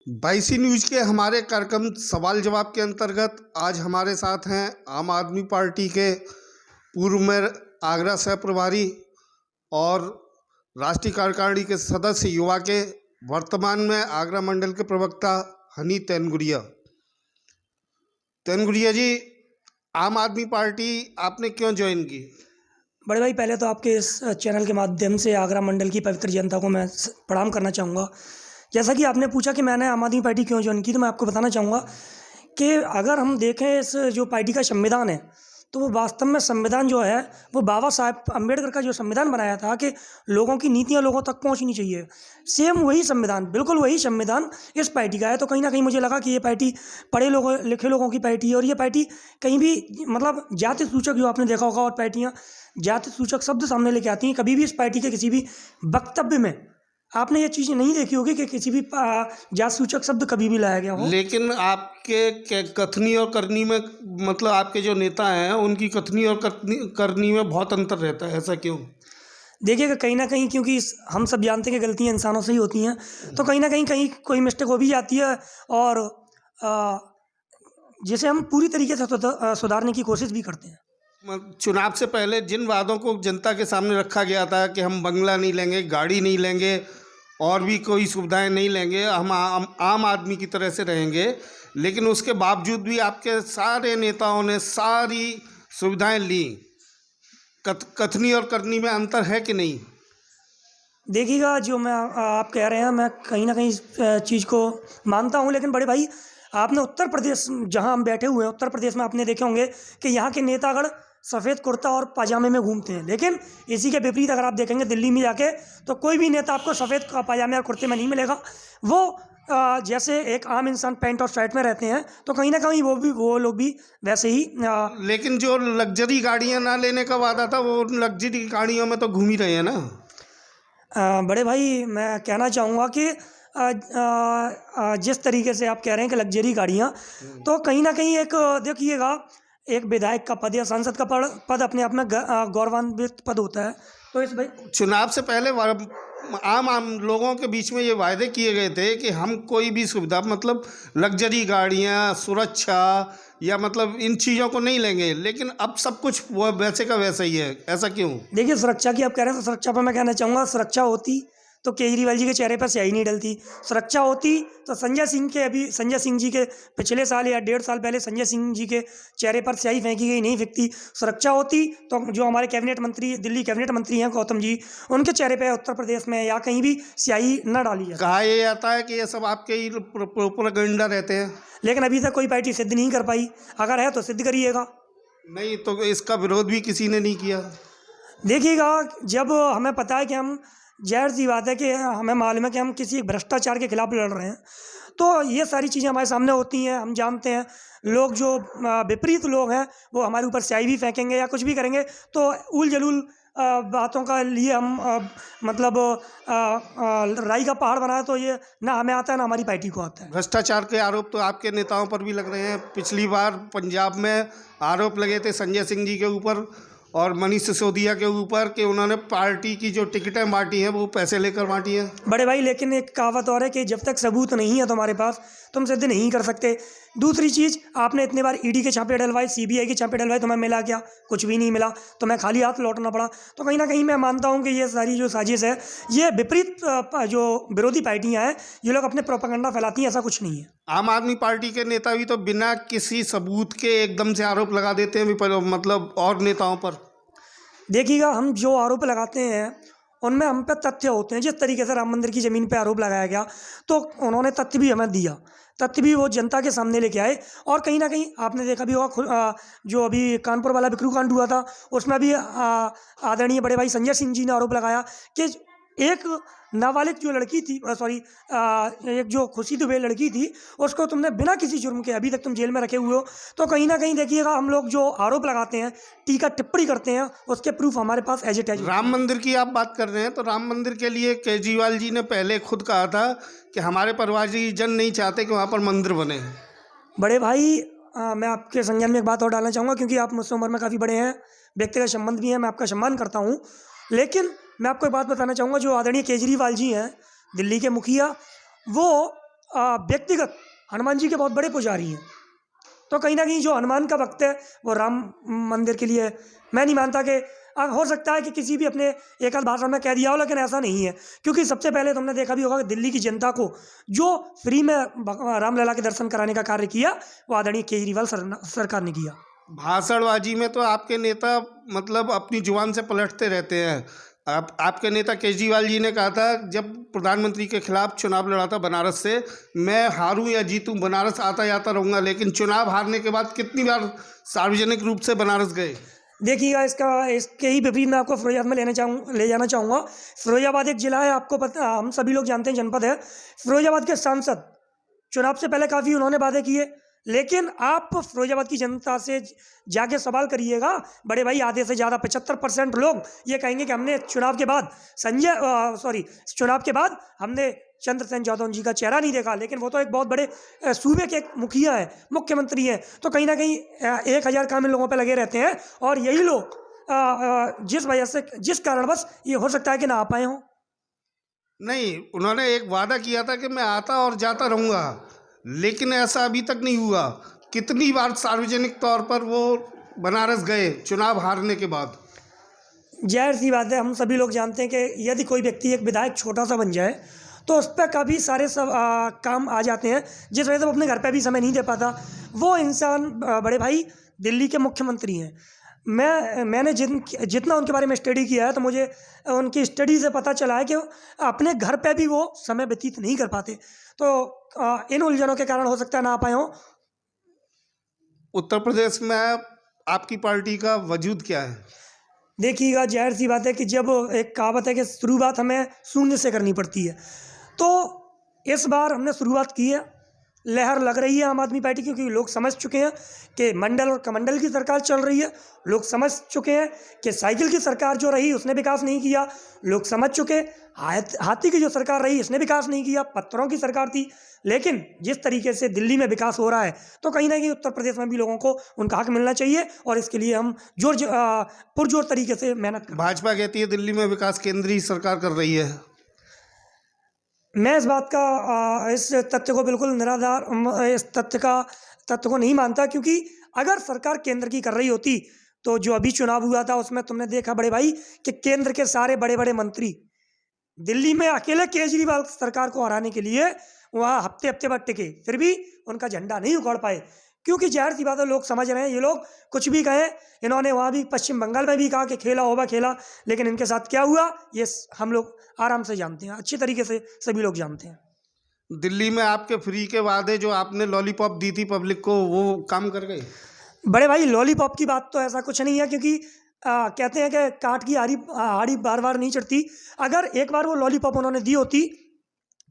बाईसी news के हमारे कार्यक्रम सवाल जवाब के अंतर्गत आज हमारे साथ हैं आम आदमी पार्टी के पूर्व में आगरा सह प्रभारी और राष्ट्रीय कार्यकारिणी के सदस्य युवा के वर्तमान में आगरा मंडल के प्रवक्ता हनी तेनगुरिया। तेनगुरिया जी, आम आदमी पार्टी आपने क्यों ज्वाइन की? बड़े भाई, पहले तो आपके इस चैनल के माध्यम से आगरा मंडल की पवित्र जनता को मैं प्रणाम करना चाहूँगा। जैसा कि आपने पूछा कि मैंने आम आदमी पार्टी क्यों ज्वाइन की, तो मैं आपको बताना चाहूँगा कि अगर हम देखें इस जो पार्टी का संविधान है, तो वो वास्तव में संविधान जो है वो बाबा साहब अम्बेडकर का जो संविधान बनाया था कि लोगों की नीतियाँ लोगों तक पहुँचनी चाहिए, सेम वही संविधान, बिल्कुल वही संविधान इस पार्टी का है। तो कहीं ना कहीं मुझे लगा कि ये पार्टी पढ़े लोगों लिखे लोगों की पार्टी है और ये पार्टी कहीं भी मतलब जाति सूचक, जो आपने देखा होगा, और पार्टियाँ जाति सूचक शब्द सामने लेके आती हैं। कभी भी इस पार्टी के किसी भी वक्तव्य में आपने ये चीज़ नहीं देखी होगी कि किसी भी जाति सूचक शब्द कभी भी लाया गया हो। लेकिन आपके कथनी और करनी में, मतलब आपके जो नेता हैं उनकी कथनी और करनी में बहुत अंतर रहता है, ऐसा क्यों? देखिएगा, कहीं ना कहीं क्योंकि हम सब जानते हैं कि गलतियां इंसानों से ही होती हैं, तो कहीं ना कहीं कोई मिस्टेक हो भी जाती है और जिसे हम पूरी तरीके से सुधारने की कोशिश भी करते हैं। चुनाव से पहले जिन वादों को जनता के सामने रखा गया था कि हम बंगला नहीं लेंगे, गाड़ी नहीं लेंगे और भी कोई सुविधाएं नहीं लेंगे, हम आम आदमी की तरह से रहेंगे, लेकिन उसके बावजूद भी आपके सारे नेताओं ने सारी सुविधाएं ली। कथनी और करनी में अंतर है कि नहीं? देखिएगा, जो मैं आप कह रहे हैं, मैं कहीं ना कहीं इस चीज़ को मानता हूँ, लेकिन बड़े भाई, आपने उत्तर प्रदेश, जहाँ हम बैठे हुए हैं, उत्तर प्रदेश में आपने देखे होंगे कि यहाँ के नेतागण सफ़ेद कुर्ता और पाजामे में घूमते हैं। लेकिन इसी के विपरीत अगर आप देखेंगे दिल्ली में जाके, तो कोई भी नेता आपको सफ़ेद पाजामे और कुर्ते में नहीं मिलेगा। वो जैसे एक आम इंसान पैंट और शर्ट में रहते हैं, तो कहीं ना कहीं वो लोग भी वैसे ही। लेकिन जो लग्जरी गाड़ियाँ ना लेने का वादा था, वो लग्जरी गाड़ियों में तो घूम ही रहे हैं ना। बड़े भाई, मैं कहना चाहूँगा कि जिस तरीके से आप कह रहे हैं कि लग्जरी गाड़ियाँ, तो कहीं ना कहीं एक देखिएगा, एक विधायक का पद या सांसद का पद अपने आप में गौरवान्वित पद होता है। तो इस भाई, चुनाव से पहले आम लोगों के बीच में ये वायदे किए गए थे कि हम कोई भी सुविधा, मतलब लग्जरी गाड़ियाँ, सुरक्षा या मतलब इन चीज़ों को नहीं लेंगे, लेकिन अब सब कुछ वो वैसे का वैसा ही है, ऐसा क्यों? देखिए, सुरक्षा की आप कह रहे हैं, तो सुरक्षा पर मैं कहना चाहूँगा, सुरक्षा होती तो केजरीवाल जी के चेहरे पर स्याही नहीं डलती। सुरक्षा होती तो संजय सिंह जी के पिछले साल या 1.5 साल पहले संजय सिंह जी के चेहरे पर स्याही फेंकी गई नहीं फेंकती। सुरक्षा होती तो जो हमारे कैबिनेट मंत्री, दिल्ली कैबिनेट मंत्री हैं गौतम जी, उनके चेहरे पर उत्तर प्रदेश में या कहीं भी स्याही न डाली जाए। कहा यह जाता है कि ये सब आपके ही प्रोपेगेंडा रहते हैं, लेकिन अभी तक कोई पार्टी सिद्ध नहीं कर पाई। अगर है तो सिद्ध करिएगा। नहीं तो इसका विरोध भी किसी ने नहीं किया। देखिएगा, जब हमें पता है कि हम, जाहिर सी बात है कि हमें मालूम है कि हम किसी भ्रष्टाचार के खिलाफ लड़ रहे हैं, तो ये सारी चीज़ें हमारे सामने होती हैं। हम जानते हैं लोग, जो विपरीत लोग हैं, वो हमारे ऊपर स्याही भी फेंकेंगे या कुछ भी करेंगे, तो उल जलूल बातों का लिए हम मतलब राई का पहाड़ बनाए, तो ये ना हमें आता है ना हमारी पार्टी को आता है। भ्रष्टाचार के आरोप तो आपके नेताओं पर भी लग रहे हैं। पिछली बार पंजाब में आरोप लगे थे संजय सिंह जी के ऊपर और मनीष सिसोदिया के ऊपर कि उन्होंने पार्टी की जो टिकटें बांटी हैं वो पैसे लेकर बांटी हैं। बड़े भाई, लेकिन एक कहावत और है कि जब तक सबूत नहीं है तुम्हारे पास, तुम सिद्ध नहीं कर सकते। दूसरी चीज़, आपने इतनी बार ईडी के छापे डलवाए, सीबीआई के छापे डलवाए, तुम्हें मिला क्या? कुछ भी नहीं मिला, तुम्हें खाली हाथ लौटना पड़ा। तो कहीं ना कहीं मैं मानता हूँ कि ये सारी जो साजिश है, ये विपरीत जो विरोधी पार्टियाँ हैं, ये लोग अपने प्रोपेगेंडा फैलाती हैं, ऐसा कुछ नहीं है। आम आदमी पार्टी के नेता भी तो बिना किसी सबूत के एकदम से आरोप लगा देते हैं, मतलब और नेताओं पर। देखिएगा, हम जो आरोप लगाते हैं उनमें हम पे तथ्य होते हैं। जिस तरीके से राम मंदिर की ज़मीन पे आरोप लगाया गया, तो उन्होंने तथ्य भी हमें दिया, तथ्य भी वो जनता के सामने लेके आए। और कहीं ना कहीं आपने देखा भी होगा, जो अभी कानपुर वाला बिक्रू कांड हुआ था, उसमें भी आदरणीय बड़े भाई संजय सिंह जी ने आरोप लगाया कि एक नाबालिग जो लड़की थी, एक जो खुशी दुबे लड़की थी, उसको तुमने बिना किसी जुर्म के अभी तक तुम जेल में रखे हुए हो। तो कहीं ना कहीं देखिएगा, हम लोग जो आरोप लगाते हैं, टीका टिप्पणी करते हैं, उसके प्रूफ हमारे पास एज इट इज। राम मंदिर की आप बात कर रहे हैं, तो राम मंदिर के लिए केजरीवाल जी ने पहले खुद कहा था कि हमारे परिवारी जन नहीं चाहते कि वहाँ पर मंदिर बने। बड़े भाई, मैं आपके संज्ञान में एक बात और डालना चाहूँगा, क्योंकि आप मुझसे उम्र में काफ़ी बड़े हैं, व्यक्तिगत संबंध भी हैं, मैं आपका सम्मान करता हूँ। लेकिन मैं आपको एक बात बताना चाहूँगा, जो आदरणीय केजरीवाल जी हैं, दिल्ली के मुखिया, वो व्यक्तिगत हनुमान जी के बहुत बड़े पुजारी हैं। तो कहीं ना कहीं जो हनुमान का भक्त है वो राम मंदिर के लिए है। मैं नहीं मानता कि हो सकता है कि किसी भी अपने एक आध भाषण में कह दिया हो, लेकिन ऐसा नहीं है। क्योंकि सबसे पहले तुमने देखा भी होगा कि दिल्ली की जनता को जो फ्री में रामलला के दर्शन कराने का कार्य किया वो आदरणीय केजरीवाल सरकार ने किया। भाषणबाजी में तो आपके नेता मतलब अपनी जुबान से पलटते रहते हैं। आपके नेता केजरीवाल जी ने कहा था जब प्रधानमंत्री के खिलाफ चुनाव लड़ा था बनारस से, मैं हारूं या जीतूं बनारस आता जाता रहूँगा। लेकिन चुनाव हारने के बाद कितनी बार सार्वजनिक रूप से बनारस गए? देखिएगा, इसके ही विपरीत मैं आपको फिरोजाबाद में ले जाना चाहूँगा। फिरोजाबाद एक ज़िला है, आपको पता, हम सभी लोग जानते हैं, जनपद है। फिरोजाबाद के सांसद चुनाव से पहले काफ़ी उन्होंने वादे किए, लेकिन आप फिरोजाबाद की जनता से जाके सवाल करिएगा, बड़े भाई, आधे से ज़्यादा 75% लोग ये कहेंगे कि हमने चुनाव के बाद चुनाव के बाद हमने चंद्रसेन यादव जी का चेहरा नहीं देखा। लेकिन वो तो एक बहुत बड़े सूबे के एक मुखिया हैं, मुख्यमंत्री हैं। तो कहीं ना कहीं 1000 काम इन लोगों पे लगे रहते हैं, और यही लोग जिस कारणवश ये हो सकता है कि ना आ पाए हों। नहीं, उन्होंने एक वादा किया था कि मैं आता और जाता रहूँगा, लेकिन ऐसा अभी तक नहीं हुआ। कितनी बार सार्वजनिक तौर पर वो बनारस गए चुनाव हारने के बाद? जाहिर सी बात है, हम सभी लोग जानते हैं कि यदि कोई व्यक्ति, एक विधायक छोटा सा बन जाए, तो उस पर काफ़ी सारे काम आ जाते हैं, जिस वजह से वो अपने घर पे भी समय नहीं दे पाता। वो इंसान बड़े भाई दिल्ली के मुख्यमंत्री हैं। मैंने जितना उनके बारे में स्टडी किया है, तो मुझे उनकी स्टडी से पता चला है कि अपने घर पे भी वो समय व्यतीत नहीं कर पाते। तो इन उलझनों के कारण हो सकता है ना आ पाए हों। उत्तर प्रदेश में आपकी पार्टी का वजूद क्या है? देखिएगा, जाहिर सी बात है कि जब एक कहावत है कि शुरुआत हमें शून्य से करनी पड़ती है, तो इस बार हमने शुरुआत की है। लहर लग रही है आम आदमी पार्टी, क्योंकि लोग समझ चुके हैं कि मंडल और कमंडल की सरकार चल रही है। लोग समझ चुके हैं कि साइकिल की सरकार जो रही उसने विकास नहीं किया। लोग समझ चुके, हाथी की जो सरकार रही इसने विकास नहीं किया, पत्थरों की सरकार थी। लेकिन जिस तरीके से दिल्ली में विकास हो रहा है, तो कहीं ना कहीं उत्तर प्रदेश में भी लोगों को उनका हक मिलना चाहिए, और इसके लिए हम पुरजोर तरीके से मेहनत करें। भाजपा कहती है दिल्ली में विकास केंद्रीय सरकार कर रही है। मैं इस बात का इस तथ्य को बिल्कुल इस तथ्य को नहीं मानता, क्योंकि अगर सरकार केंद्र की कर रही होती, तो जो अभी चुनाव हुआ था उसमें तुमने देखा बड़े भाई कि केंद्र के सारे बड़े बड़े मंत्री दिल्ली में अकेले केजरीवाल सरकार को हराने के लिए वहाँ हफ्ते हफ्ते भर टिके, फिर भी उनका झंडा नहीं उखाड़ पाए। क्योंकि जाहिर सी बात है, लोग समझ रहे हैं, ये लोग कुछ भी कहें, इन्होंने वहाँ भी पश्चिम बंगाल में भी कहा कि खेला होगा खेला, लेकिन इनके साथ क्या हुआ ये हम लोग आराम से जानते हैं, अच्छी तरीके से सभी लोग जानते हैं। दिल्ली में आपके फ्री के वादे जो आपने लॉलीपॉप दी थी पब्लिक को, वो काम कर गए? बड़े भाई, लॉलीपॉप की बात तो ऐसा कुछ नहीं है, क्योंकि कहते हैं कि काट की हाड़ी बार बार नहीं चढ़ती। अगर एक बार वो लॉलीपॉप उन्होंने दी होती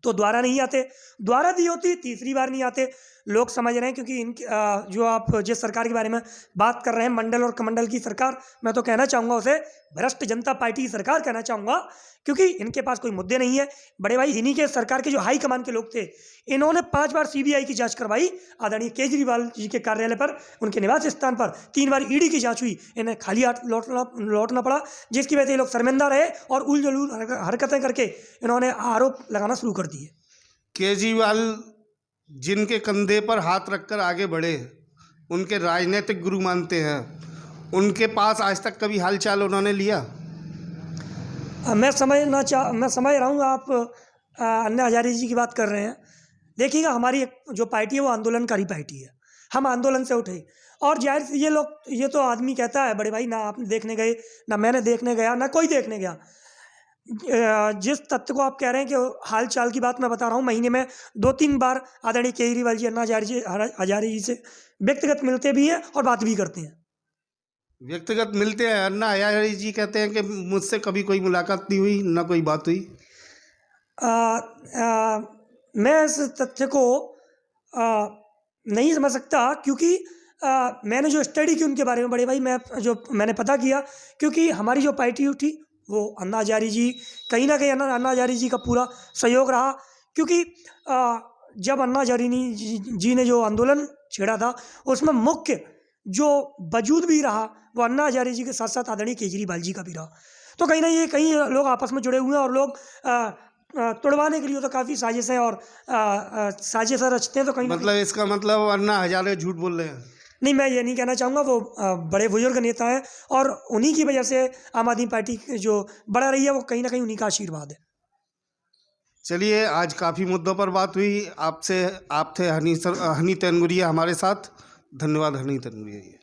तो दोबारा नहीं आते, दोबारा दी होती तीसरी बार नहीं आते। लोग समझ रहे हैं, क्योंकि इनकी जो आप जिस सरकार के बारे में बात कर रहे हैं, मंडल और कमंडल की सरकार, मैं तो कहना चाहूँगा उसे भ्रष्ट जनता पार्टी की सरकार कहना चाहूँगा, क्योंकि इनके पास कोई मुद्दे नहीं है। बड़े भाई, इन्हीं के सरकार के जो हाई कमान के लोग थे, इन्होंने 5 बार CBI की जांच करवाई आदरणीय केजरीवाल जी के कार्यालय पर, उनके निवास स्थान पर 3 बार ED की जांच हुई। इन्हें खाली हाथ लौटना पड़ा, जिसकी वजह से ये लोग शर्मिंदा रहे और उल जलूल हरकतें करके इन्होंने आरोप लगाना शुरू कर दिए। केजरीवाल जिनके कंधे पर हाथ रखकर आगे बढ़े, उनके राजनीतिक गुरु मानते हैं, उनके पास आज तक कभी हालचाल उन्होंने लिया? मैं समझ रहा हूँ आप अन्ना हजारे जी की बात कर रहे हैं। देखिएगा, हमारी जो पार्टी है वो आंदोलनकारी पार्टी है। हम आंदोलन से उठे, और जाहिर से ये तो आदमी कहता है बड़े भाई, ना आपने देखने गए, ना मैंने देखने गया, ना कोई देखने गया। जिस तथ्य को आप कह रहे हैं कि हाल चाल की बात मैं बता रहा हूँ, महीने में 2-3 बार आदरणीय केजरीवाल जी अन्ना हजारे जी से व्यक्तिगत मिलते भी हैं और बात भी करते हैं। व्यक्तिगत मिलते हैं? अन्ना हजारे जी कहते हैं कि मुझसे कभी कोई मुलाकात नहीं हुई, ना कोई बात हुई। मैं इस तथ्य को नहीं समझ सकता, क्योंकि मैंने जो स्टडी की उनके बारे में बड़े भाई, मैंने पता किया, क्योंकि हमारी जो पार्टी उठी वो अन्ना हजारे जी, कहीं ना कहीं अन्ना हजारे जी का पूरा सहयोग रहा। क्योंकि जब अन्ना हजारे जी ने जो आंदोलन छेड़ा था, उसमें मुख्य जो वजूद भी रहा वो अन्ना हजारे जी के साथ साथ आदरणीय केजरीवाल जी का भी रहा। तो कहीं ना कहीं लोग आपस में जुड़े हुए हैं, और लोग तुड़वाने के लिए तो काफ़ी साजिशें और साजिशें रचते हैं, तो कहीं ना मतलब इसका मतलब अन्ना हजारे झूठ बोल रहे हैं। नहीं, मैं ये नहीं कहना चाहूँगा। वो बड़े बुजुर्ग नेता हैं और उन्हीं की वजह से आम आदमी पार्टी जो बढ़ रही है, वो कहीं ना कहीं उन्हीं का आशीर्वाद है। चलिए, आज काफ़ी मुद्दों पर बात हुई आपसे। आप थे हनी तेनगुरिया हमारे साथ। धन्यवाद हनी तेनगुरिया जी।